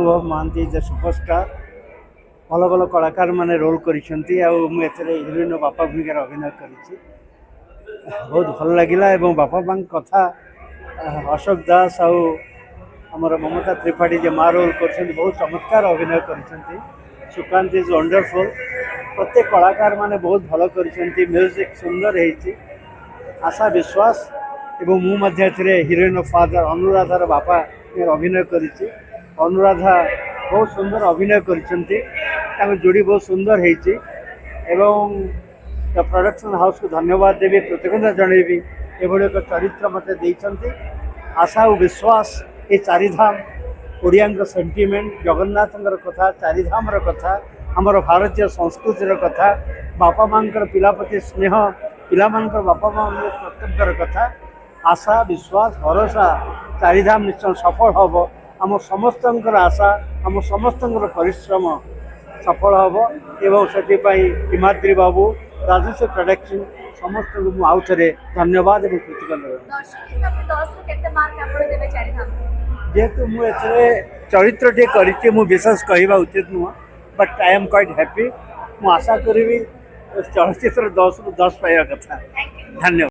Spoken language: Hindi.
अनुभव महांती इज ए सुपरस्टार भल भल कलाकार मैंने रोल कर हिरोइन बापा भूमिकार अभिनय कर बहुत भल लगे बापा माँ कथा अशोक दास आमर ममता त्रिपाठी जे माँ रोल कर बहुत चमत्कार अभिनय कर सुकांत इज वंडरफुल प्रत्येक कलाकार माने बहुत भल कर म्यूजिक सुंदर है आशा विश्वास एवं मुझे हिरोइन फादर अनुराधार बापा अभिनय कर अनुराधा बहुत सुंदर अभिनय कर जोड़ी बहुत सुंदर है प्रोडक्शन हाउस को धन्यवाद देवी कृतज्ञता जनइबी एभली एक चरित्र मत आशा और विश्वास ये चारिधाम ओडिया सेंटिमेंट जगन्नाथ कथा चारिधाम कथा आमर भारतीय संस्कृतिर कथा बापा माँ पिलापति स्नेह पिला बापा माँ कर्तव्यर कथा आशा विश्वास भरोसा चारिधाम निश्चय सफल हम आम समस्त आशा आम समस्त परिश्रम सफल हम एवं से हिमाद्री बाबू राजस्व प्रोडक्शन समस्त को आउ थे धन्यवाद और कृतज्ञता जेहेतु मुझे चरित्र टे कर विशेष कहवा उचित नुह but I am quite happy मु आशा करी चलचित्र 10 रु 10 पाइबा कथा धन्यवाद।